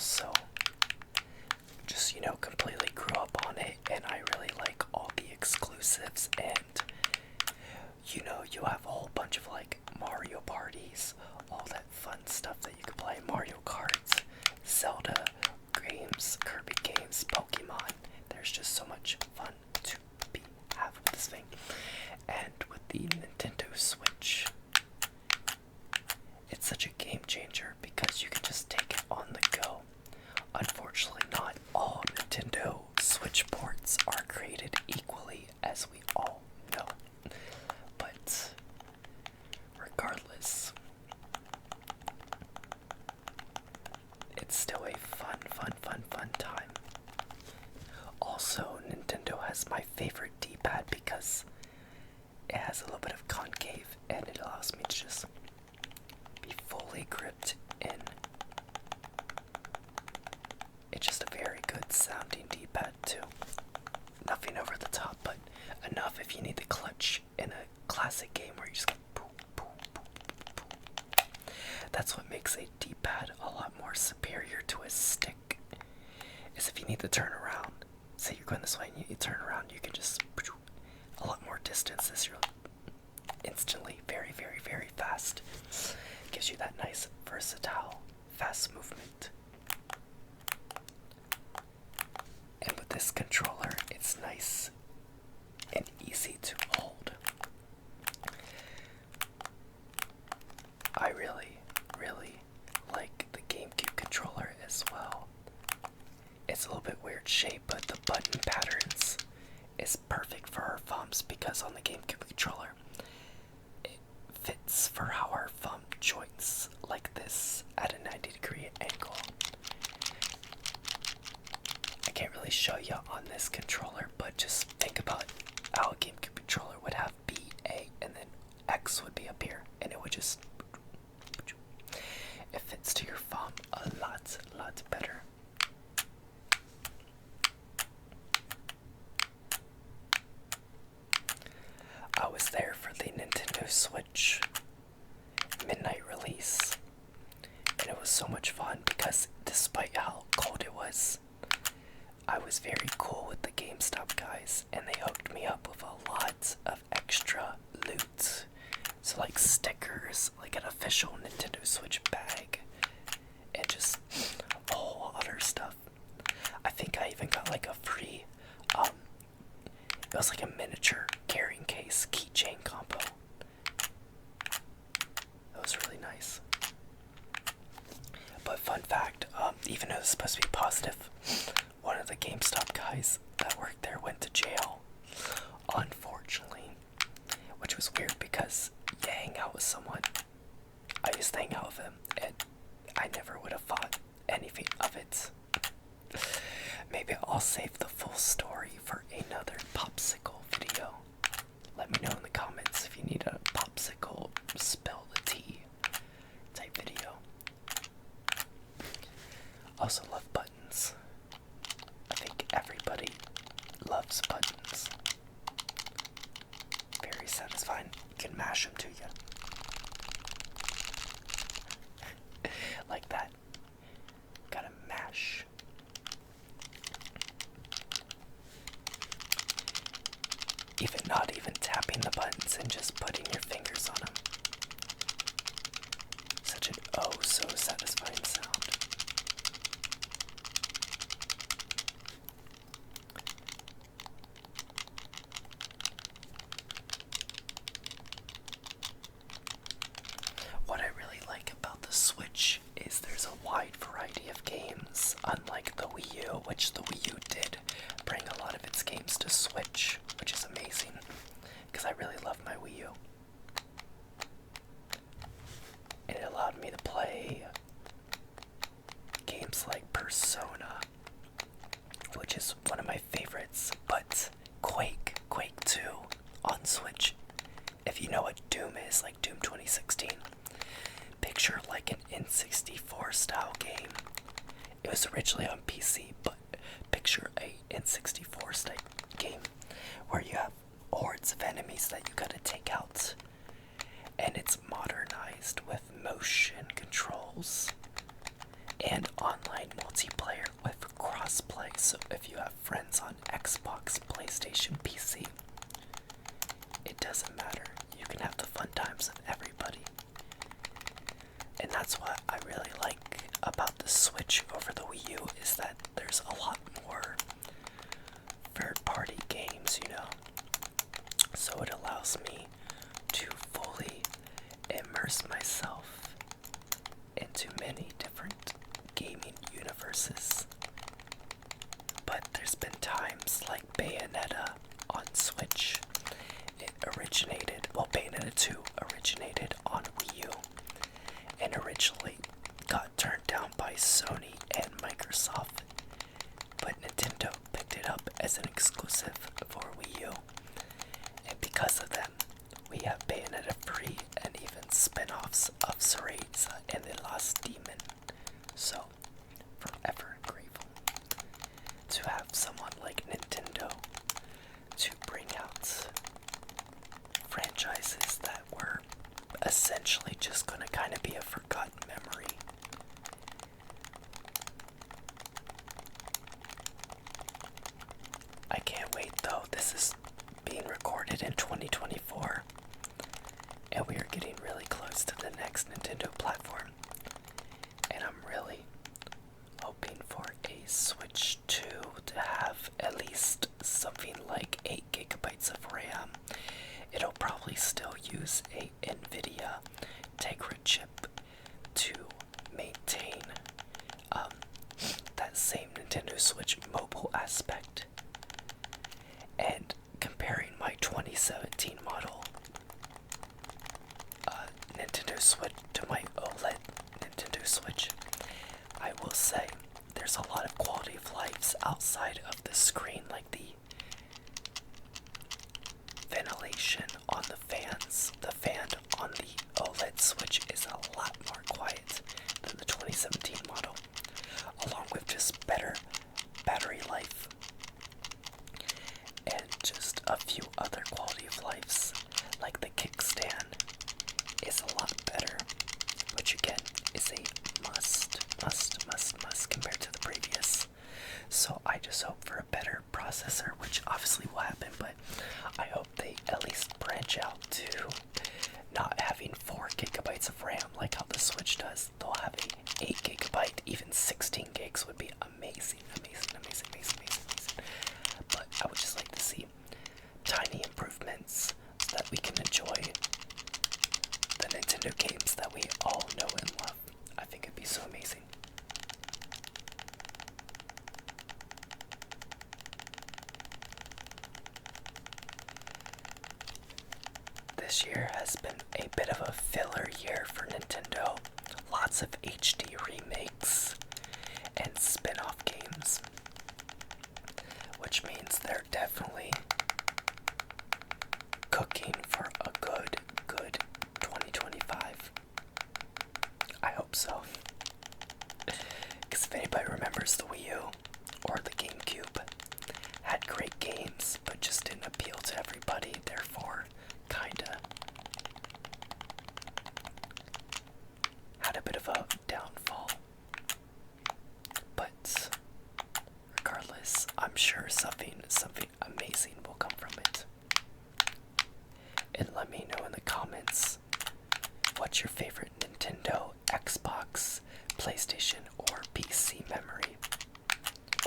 also just, completely grew up on it, and I really like all the exclusives, and, you have a whole bunch of, like, Mario parties, all that fun stuff that you can play, Mario Karts, Zelda games, Kirby games, Pokemon. There's just so much fun to have with this thing. And with the Nintendo Switch, it's such a game changer because you can just take it on the go. Unfortunately, not all Nintendo Switch ports are created equally, as we all know. But regardless, it's still a fun time. Also, Nintendo has my favorite D-pad because it has a little bit of concave and it allows me to just be fully gripped in. It's just a very good sounding D-pad too. Nothing over the top, but enough if you need the clutch in a classic game where you just go boom, boom, boom, boom, boom. That's what makes a D-pad a lot more superior to a stick. Is if you need to turn around, say you're going this way and you turn around, you can just a lot more distance as you're instantly very fast. Gives you that nice versatile fast movement. And with this controller, it's nice and easy to hold. I really like the GameCube controller as well. It's a little bit weird shape, but the button patterns is perfect for our thumbs because on the GameCube controller, it fits for how our thumb joints like this at a 90-degree angle. I can't really show you on this controller, but just think about how a GameCube controller would have B, A, and then X would be up here, and it would just, it fits to your thumb a lot better. I was there for the Nintendo Switch midnight release, and it was so much fun because despite how cold it was, I was very cool with the GameStop guys, and they hooked me up with a lot of extra loot. So like stickers, like an official Nintendo Switch bag, and just a whole other stuff. I think I even got like a free, it was like a miniature carrying case keychain combo. That was really nice. But fun fact, even though it's supposed to be positive, one of the GameStop guys that worked there went to jail, unfortunately, which was weird because you hang out with someone. I used to hang out with him, and I never would have thought anything of it. Maybe I'll save the full story for another popsicle video. Let me know in the comments if you need a popsicle spill the tea type video. Also love buttons. I think everybody loves buttons. Very satisfying. You can mash them to you. Like that. Gotta mash. Not even tapping the buttons and just putting your fingers on them. Such an oh so satisfying sound. What I really like about the Switch is there's a wide variety of games, unlike the Wii U, which the Wii U did bring a lot of its games to Switch, which is amazing, because I really love my Wii U. And it allowed me to play games like Persona, which is one of my favorites, but Quake 2 on Switch. If you know what Doom is, like Doom 2016, picture like an N64 style game. It was originally on PC, but picture a N64 style game where you have hordes of enemies that you gotta take out, and it's modernized with motion controls and online multiplayer with crossplay. So if you have friends on Xbox, PlayStation, PC, it doesn't matter. You can have the fun times of everybody. And that's what I really like about the Switch over the Wii U, is that there's a lot more third-party games, you know. So it allows me to fully immerse myself into many different gaming universes. But there's been times like Bayonetta on Switch. It originated, well, Bayonetta 2 originated on Wii U and originally got turned down by Sony and Microsoft, but Nintendo picked it up as an exclusive for Wii U, and because of them, we have Bayonetta 3 and even spin-offs of Cereza and the Lost Demon. So, forever grateful to have someone like Nintendo to bring out franchises that were essentially just gonna kind of be a forgotten memory. I can't wait though. This is being recorded in 2024, and we are getting really close to the next Nintendo platform. And I'm really hoping for a Switch 2 to have at least something like 8 gigabytes of RAM. It'll probably still use a NVIDIA Tegra chip to maintain that same Nintendo Switch mobile aspect. And comparing my 2017 model Nintendo Switch to my OLED Nintendo Switch, I will say there's a lot of quality of life outside of the screen, like the ventilation on the fans. The fan on the OLED Switch is a lot more quiet than the 2017 model, along with just better battery life and just a few other quality of lives, like the kickstand is a lot better, which again is a must compared to the previous. So I just hope for a better processor, which obviously will happen, but I hope they at least branch out to not having 4 gigabytes of RAM like how the Switch does. They'll have a 8 gigabyte, even 16 gigs would be amazing. But I would just like to see tiny improvements so that we can enjoy the Nintendo games that we all know and love. I think it'd be so amazing. This year has been a bit of a filler year for Nintendo. Lots of HD remakes and spin-off games, which means they're definitely cooking for a good 2025. I hope so. Because if anybody remembers the Wii U or the GameCube, had great games, but just didn't appeal to everybody, therefore kinda had a bit of a downfall. But regardless, I'm sure something amazing will come from it. And let me know in the comments what's your favorite Nintendo, Xbox, PlayStation, or PC memory.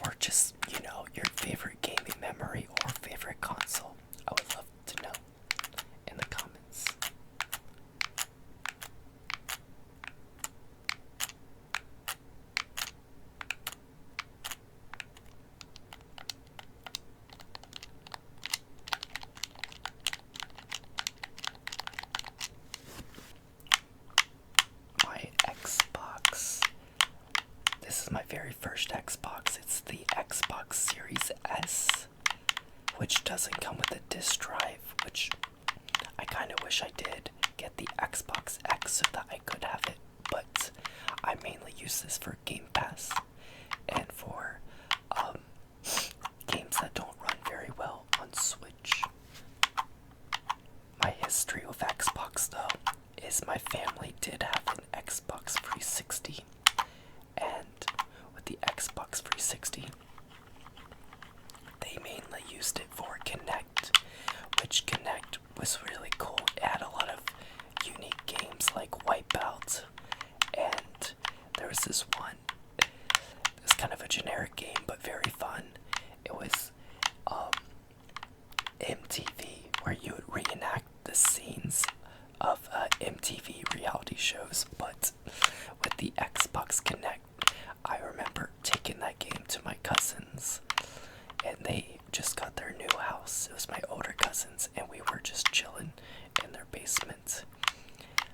Or just, you know, your favorite gaming memory or favorite console. I would love to know in the comments. My Xbox. This is my very first Xbox. It's the Xbox Series S, which doesn't come with a disc drive, which I kind of wish I did get the Xbox X so that I could have it, but I mainly use this for Game Pass and for games that don't run very well on Switch. My history with Xbox, though, is my family did have an Xbox 360, and used it for Connect, which Connect was really cool. It had a lot of unique games like Wipeout, and there was this one. It was kind of a generic game, but very fun. It was MTV, where you would reenact the scenes of MTV reality shows, but with the Xbox Connect. I remember taking that game to my cousins, and they just got their new house. It was my older cousins, and we were just chilling in their basement,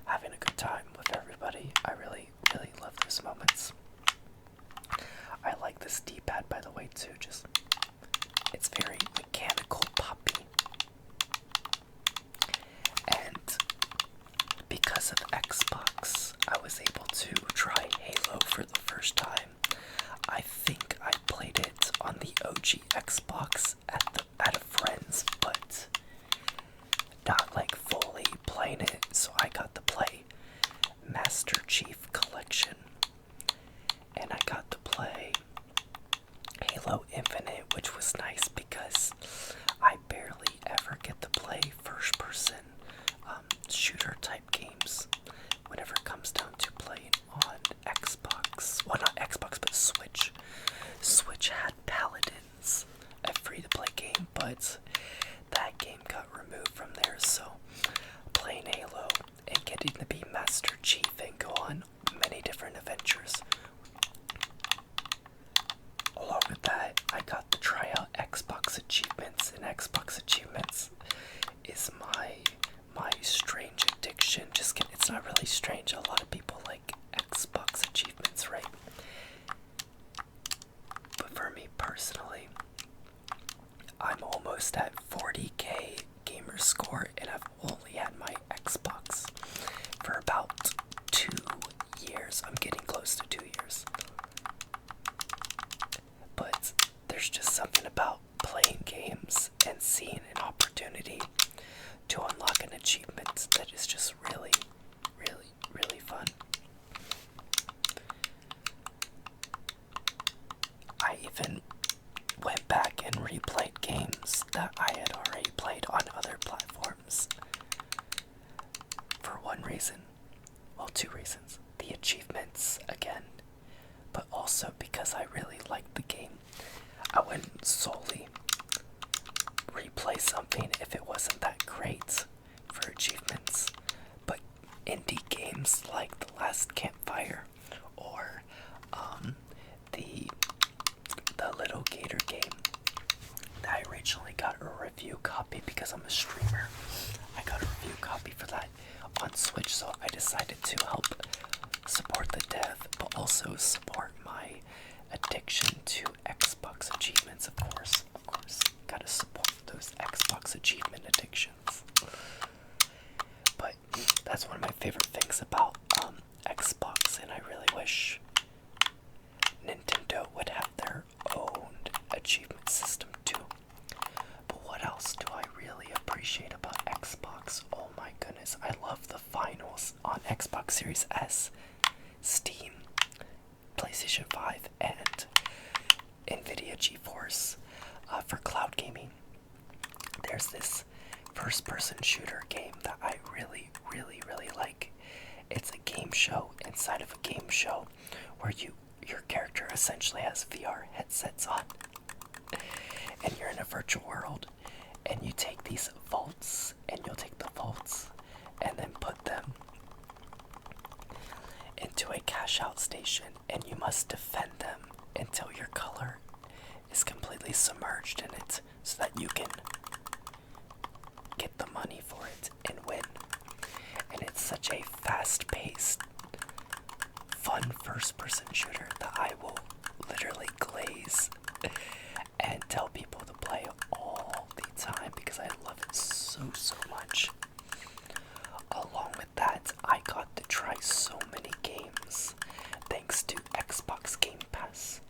having a good time with everybody. I really, really love those moments. I like this D-pad, by the way, too. It's very mechanical, poppy. And because of Xbox, I was able to try Halo for the first time. I think I played it on the OG Xbox at a friend's, but not like fully playing it. So I got to play Master Chief Collection, and I got to play Halo Infinite, which was nice because I barely ever get to play first-person shooter type games whenever it comes down to playing on Xbox. Well, not Xbox, but Switch. Switch had Paladins, a free-to-play game, but that game got removed from there, so playing Halo and getting to be Master Chief and go on many different adventures. Along with that, I got to try out Xbox Achievements, and Xbox Achievements is my strange addiction. Just kidding, it's not really strange. A lot of people like Xbox Achievements, right? But for me personally, I'm almost at 40k gamer score, and I've only had my Xbox for about 2 years. I'm getting close to 2 years. But there's just something about playing games and seeing an opportunity to unlock an achievement that is just really, really, really fun. I even went back and replayed games that I had already played on other platforms. For one reason, well, 2 reasons. The achievements, again, but also because I really liked the game. I wouldn't solely replay something if it wasn't that great for achievements, but indie games like The Last Campfire or the Little Gator game that I originally got a review copy because I'm a streamer. I got a review copy for that on Switch, so I decided to help support the dev, but also support my addiction to Xbox achievements, of course. Gotta support those Xbox achievement addictions. But that's one of my favorite things about Xbox, and I really wish Nintendo would have their own achievement system too. But what else do I really appreciate about Xbox? Oh my goodness, I love the finals on Xbox Series S, Steam, PlayStation 5, and NVIDIA GeForce for cloud gaming. There's this first-person shooter game that I really, really, really like. It's a game show inside of a game show where your character essentially has VR headsets on, and you're in a virtual world, and you take these vaults, and you'll take the vaults and then put them into a cash-out station, and you must defend them until your color is completely submerged in it so that you can get the money for it and win. And it's such a fast-paced, fun first-person shooter that I will literally glaze and tell people to play all the time because I love it so much. Along with that, I got to try so many games thanks to Xbox Game Pass.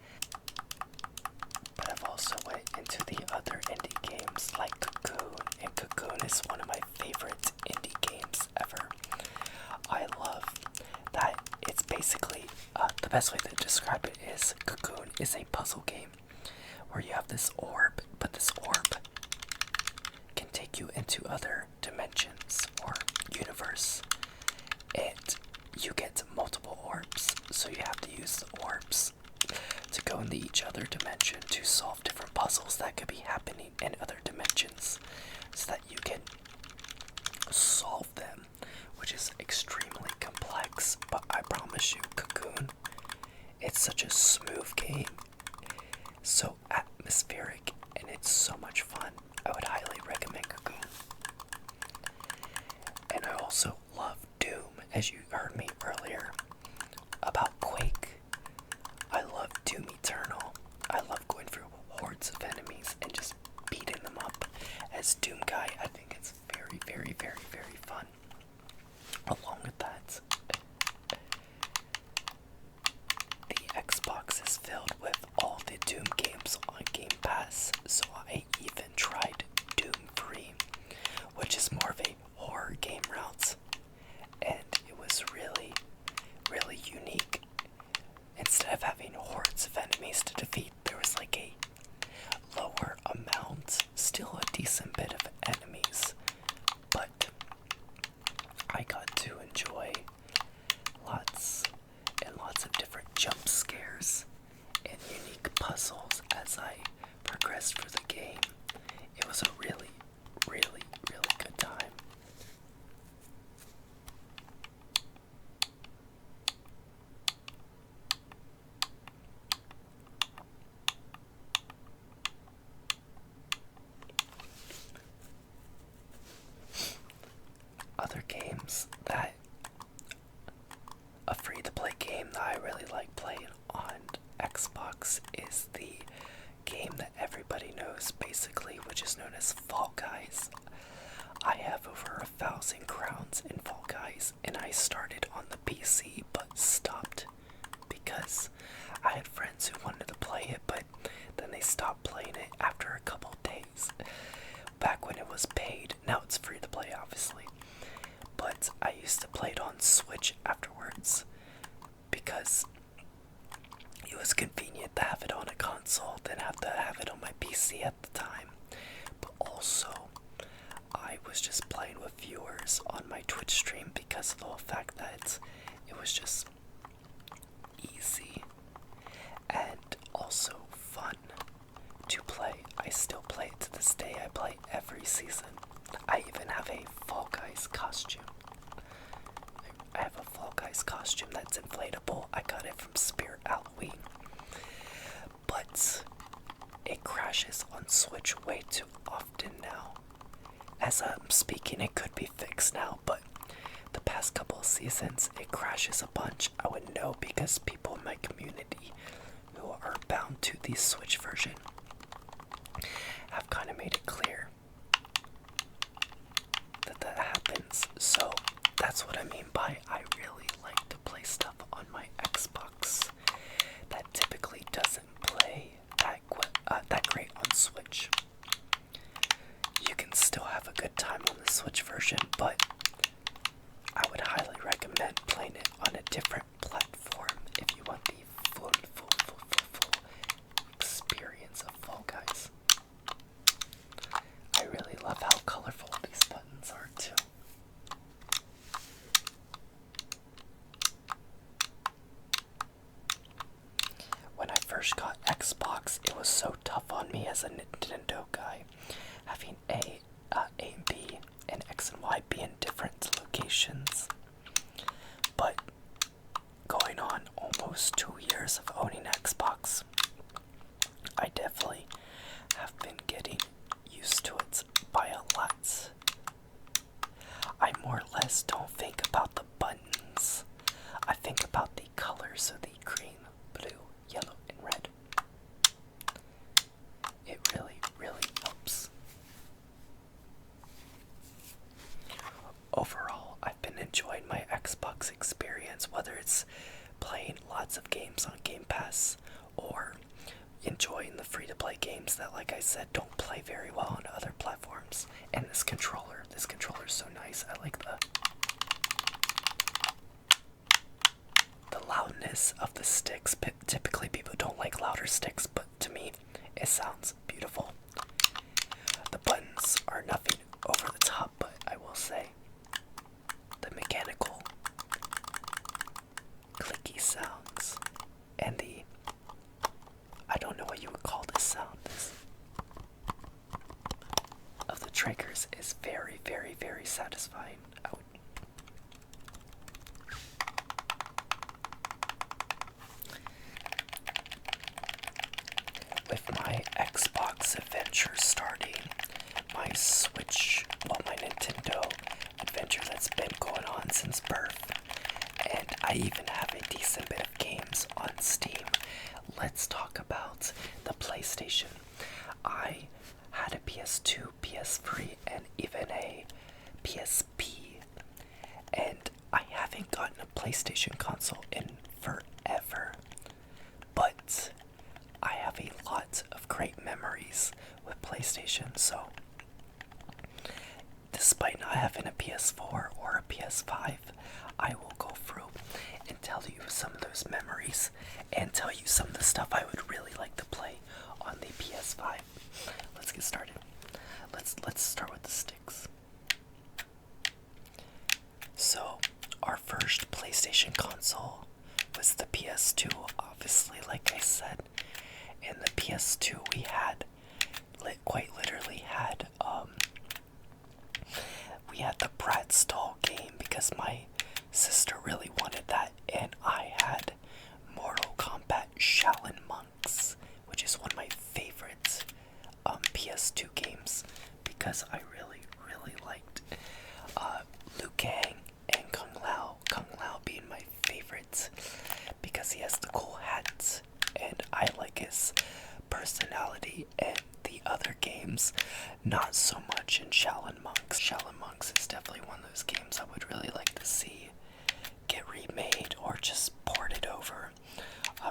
But I've also went into the other indie games like Cocoon, and Cocoon is one of my favorite indie games ever. I love that it's basically, the best way to describe it is Cocoon is a puzzle game where you have this orb, but this orb can take you into other dimensions or universe. And you get multiple orbs, so you have to use the orbs to go into each other dimension to solve different puzzles that could be happening in other dimensions, so that you can solve them, which is extremely complex. But I promise you, Cocoon, it's such a smooth game, so atmospheric, and it's so much fun. I would highly recommend Cocoon. And I also love Doom, as you heard me earlier about Quake. I love Doom Eternal. I love going through hordes of enemies and just beating them up. As Doom guy, I think it's very, very, very, very fun. Along with that, the Xbox is filled with all the Doom games on Game Pass, so I even tried Doom 3, which is more of a horror game route, and it was really, really unique. Instead of having hordes of enemies to defeat, there was like a lower amount, still a decent bit of enemies, but I got to enjoy lots and lots of different jump scares and unique puzzles as I progressed through the game. It was a really, really, really good time. Other games that a free-to-play game that I really like playing on Xbox is the game that everybody knows basically, which is known as Fall Guys. I have over 1,000 crowns in Fall Guys, and I started on the PC but stopped because I had friends who wanted to play it, but then they stopped playing it after a couple days. Back when it was paid, now it's free to play obviously. But I used to play it on Switch afterwards because it was convenient to have it on a console than have to have it on my PC at the time. But also, I was just playing with viewers on my Twitch stream because of the fact that it was just easy and also fun to play. I still play it to this day. I play every season. I even have a Fall Guys costume. I have a Fall Guys costume that's inflatable. I got it from Spirit Halloween. But it crashes on Switch way too often now. As I'm speaking, it could be fixed now, but the past couple of seasons, it crashes a bunch. I would know because people in my community who are bound to the Switch version have kind of made it clear that happens. So that's what I mean by I really like to play stuff on my Xbox that typically doesn't play that great on Switch. You can still have a good time on the Switch version, but I would highly recommend playing it on a different platform if you want the full experience of Fall Guys. I really love how colorful these buttons are too. When I first got Xbox, it was so tough on me as a Nintendo guy, having A and B and X and Y be in different locations. But going on almost 2 years of owning Xbox, I definitely have been getting used to it by a lot. I more or less don't think about the buttons. I think about the colors of the green, blue, yellow, and red. It really, really helps. Overall, I've been enjoying my Xbox experience, whether it's playing lots of games on Game Pass or enjoying the free-to-play games that, like I said, don't play very well on other platforms. And this controller is so nice. I like the loudness of the sticks. Typically people don't like louder sticks, but to me It sounds beautiful. The buttons are nothing over the top, but I will say the mechanical clicky sounds and the, I don't know what you would call this sound, of the triggers is very, very, very satisfying. With my Xbox adventure starting, my Switch, well, my Nintendo adventure that's been going on since birth, and I even have a decent bit of games on Steam, let's talk about the PlayStation. I had a PS2, PS3, and even a PSP, and I haven't gotten a PlayStation console in forever, but I have a lot of great memories with PlayStation, so despite not having a PS4 or a PS5, I will go through and tell you some of those memories and tell you some of the stuff I would really like to play on the PS5. Let's get started. Let's start with the sticks. So, our first PlayStation console was the PS2, obviously, like I said. In the PS2 we had, quite literally had, we had the Bratz doll game because my sister really wanted that, and I had Mortal Kombat Shaolin Monks, which is one of my favorite PS2 games because I really, really liked Liu Kang and Kung Lao. Kung Lao being my favorite because he has the cool hat and I like his personality, and the other games not so much in Shaolin Monks. Shaolin Monks is definitely one of those games I would really like to see get remade or just ported over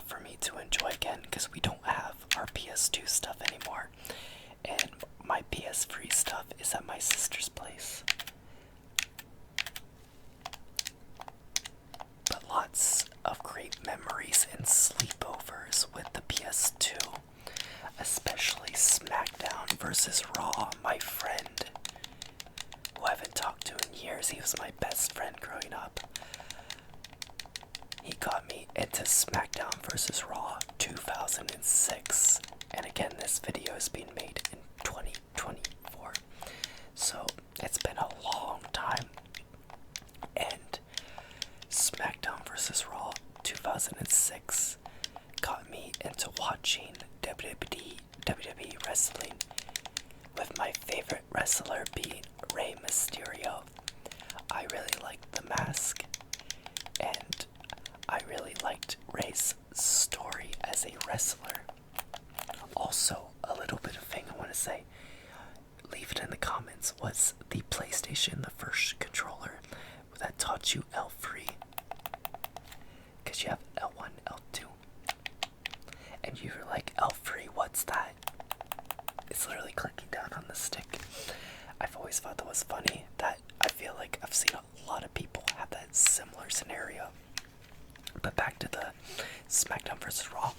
for me to enjoy again, because we don't have our PS2 stuff anymore, and my PS3 stuff is at my sister's place. But lots of great memories and sleepovers with the PS2, especially SmackDown versus Raw. My friend, who I haven't talked to in years, he was my best friend growing up. He got me into SmackDown vs. Raw 2006. And again, this video is being made in 2024. So, it's been a long time. And SmackDown vs. Raw 2006 got me into watching WWE wrestling, with my favorite wrestler being Rey Mysterio. I really liked the mask, and I really liked Rey's story as a wrestler. Also, a little bit of thing I want to say, leave it in the comments, was the PlayStation the first controller that taught you L3? Because you have L1, L2, and you were like, L3, what's that? It's literally clicking down on the stick. I've always thought that was funny, that I feel like I've seen a lot of people have that similar scenario. But back to the SmackDown vs. Raw.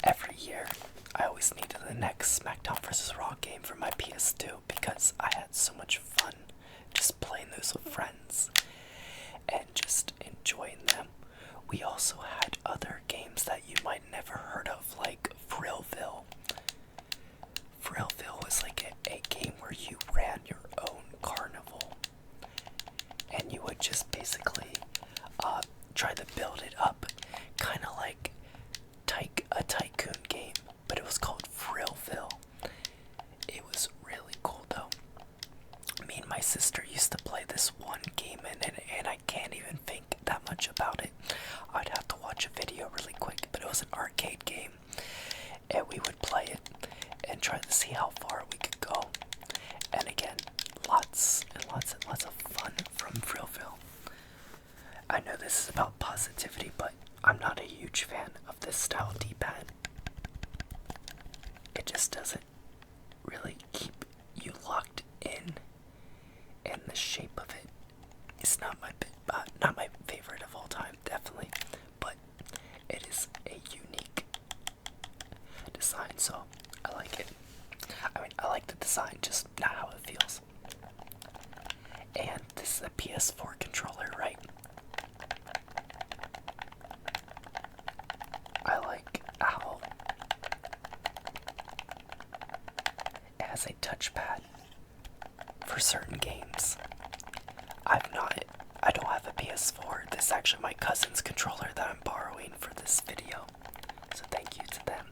Every year, I always needed the next SmackDown vs. Raw game for my PS2 because I had so much fun just playing those with friends and just enjoying them. We also had other games that you might never heard of, like Thrillville. Thrillville was like a game where you ran your own carnival, and you would just basically try to build it up, kind of like a tycoon game, but it was called Thrillville. It was really cool though. Me and my sister used to play this one game in it, and I can't even think that much about it. I'd have to watch a video really quick, but it was an arcade game, and we would play it and try to see how far we could go. And again, lots and lots and lots of fun from Thrillville. I know this is about positivity, but I'm not a huge fan of this style D-pad. It just doesn't really keep you locked in, and the shape of it is not my favorite of all time, definitely, but it is a unique design. So I like it. I mean, I like the design, just not how it feels. And this is a PS4 controller, right? I like how it has a touchpad for certain games. I don't have a PS4. This is actually my cousin's controller that I'm borrowing for this video. So thank you to them.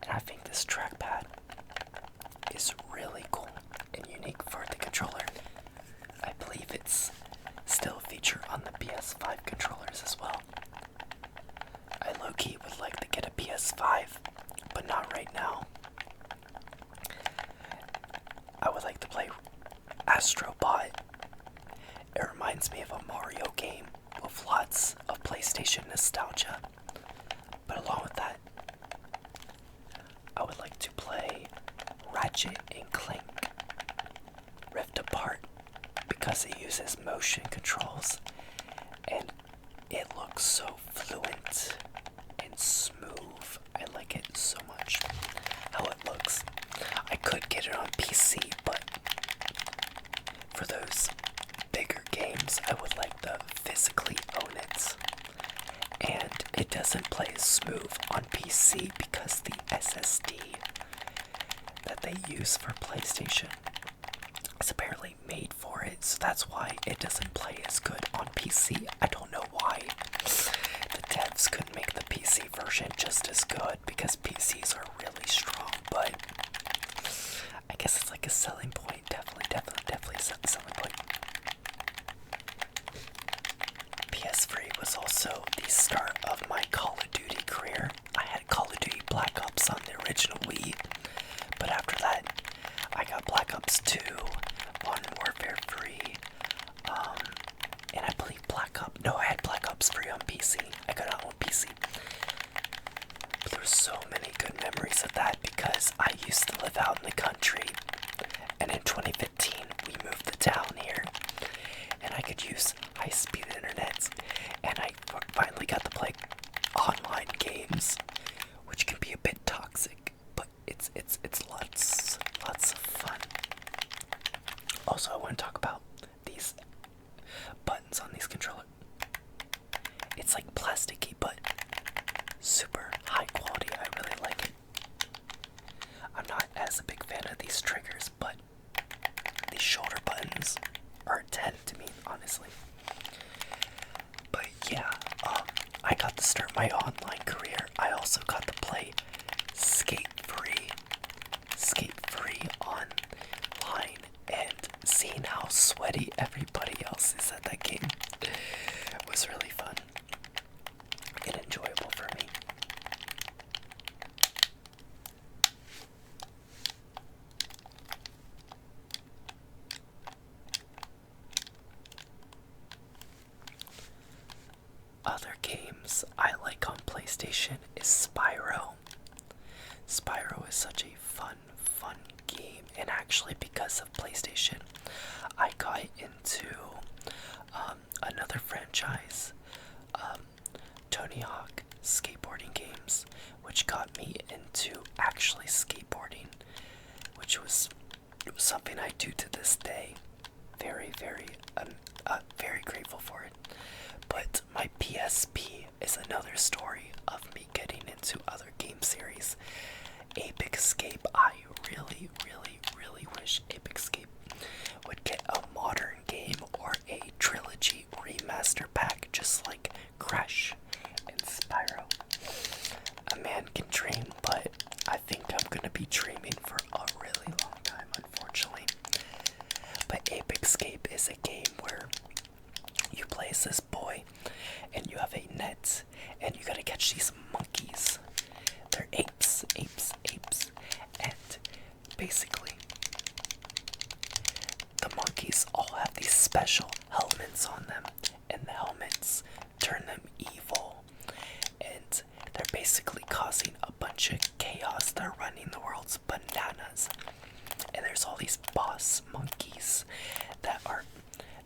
And I think this trackpad is really cool and unique for the controller. I believe it's still a feature on the PS5 controllers as well. I low-key would like to get a PS5, but not right now. I would like to play Astro Bot. It reminds me of a Mario game with lots of PlayStation nostalgia. But along with that, I would like to play Ratchet and Clank Rift Apart because it uses motion controls and it looks so fluent and smooth. I like it so much how it looks. I could get it on PC, but for those bigger games, I would like to physically own it. And it doesn't play as smooth on PC because the SSD that they use for PlayStation is apparently made for it, so that's why it doesn't play as good on PC. I don't know why the devs couldn't make the PC version just as good because PCs are really strong, but I guess it's like a selling point. Definitely a selling point. PS3 was also the start of my Call of Duty career. I had Call of Duty Black Ops on the original Wii, but after that, I got Black Ops 2, Modern Warfare 3, and I believe I had Black Ops 3 on PC. I got it on PC. But there were so many good memories of that because I used to live out in the country, and in 2015, we moved to town here, and I could use high-speed internet, and I finally got to play online games, which can be a bit toxic, but it's lots of fun. Also, I want to talk about these buttons on these controllers. It's like plasticky, but super high quality. I really like it. I'm not as a big fan of these triggers, but these shoulder buttons are a 10 to me, honestly. But yeah, I got to start my online career. I also got to play Skate Free online, and seeing how sweaty everybody else is at that game was really fun and enjoyable for me. Other games I like on PlayStation is Spyro. Spyro is such a fun game, and actually because of PlayStation, I got into another franchise, Tony Hawk skateboarding games, which got me into actually skateboarding, which was something I do to this day. Very grateful for it. But my PSP is another story of me getting into other game series. Ape Escape, I really wish Ape Escape would get a modern game or a trilogy remaster pack just like Crash and Spyro. A man can dream, but I think I'm gonna be dreaming for a really long time, unfortunately. But Ape Escape is a game where you play as this boy and you have a net and you gotta catch these monkeys. They're apes. And basically, the monkeys all have these special helmets on them, and the helmets turn them evil. And they're basically causing a bunch of chaos. They're running the world's bananas. And there's all these boss monkeys that are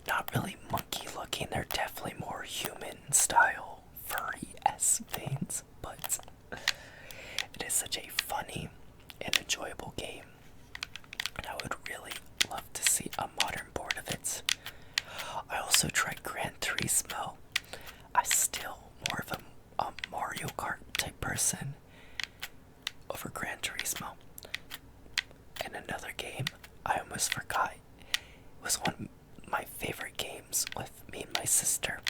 not really monkey looking. They're definitely more human style, furry-esque veins, but it is such a funny and enjoyable game, and I would really love to see a modern port of it. I also tried Gran Turismo. I'm still more of a Mario Kart type person over Gran Turismo. And another game I almost forgot, it was one of my favorite games with me and my sister,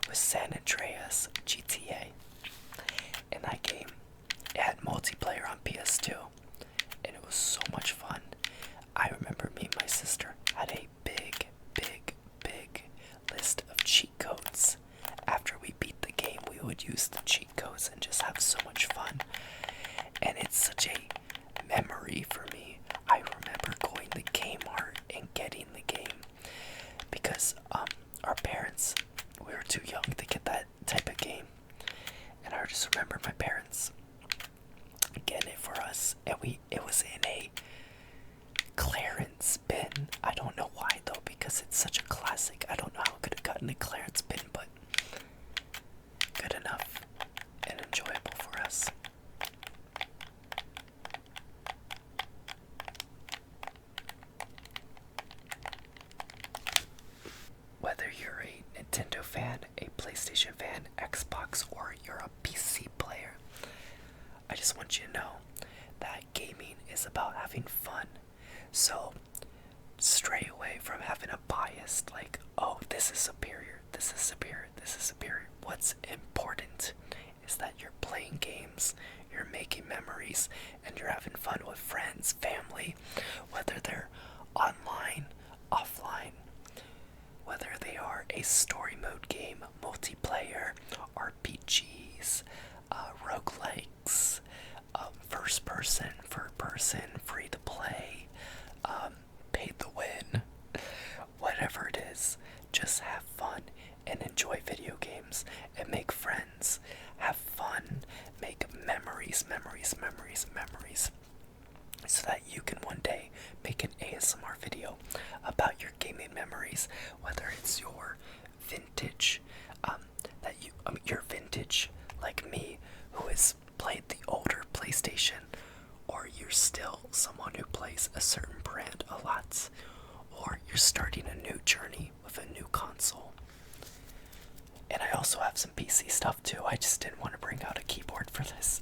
was San Andreas GTA. In that game, it had multiplayer on PS2, and it was so much fun. I remember me and my sister had a big list of cheat codes. After we beat the game, we would use the cheat codes and just have so much fun. And it's such a memory for me. I remember going to Kmart and getting the game because our parents, we were too young to get that type of game. And I just remember my parents getting it for us, and it was in a clearance bin. I don't know why though, because it's such a classic. I don't know how it could have gotten a clearance bin, but good enough and enjoyable for us. Whether you're a Nintendo fan, a PlayStation fan, Xbox, or you're a PC player, I just want you to know that gaming is about having fun. So stray away from having a bias like, oh, this is superior, this is superior, this is superior. What's important is that you're playing games, you're making memories, and you're having fun with friends, family, whether they're online, offline, whether they are a story mode game, multiplayer, RPGs, roguelikes, first person, free to play, pay to win, whatever it is, just have fun and enjoy video games and make friends, have fun, make memories, so that you can one day make an ASMR video about your gaming memories, whether it's your vintage, your vintage like me, who has played the older PlayStation, or you're still someone who plays a certain brand a lot, or you're starting a new journey with a new console. And I also have some PC stuff too. I just didn't want to bring out a keyboard for this.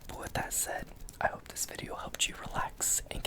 But with that said, I hope this video helped you relax and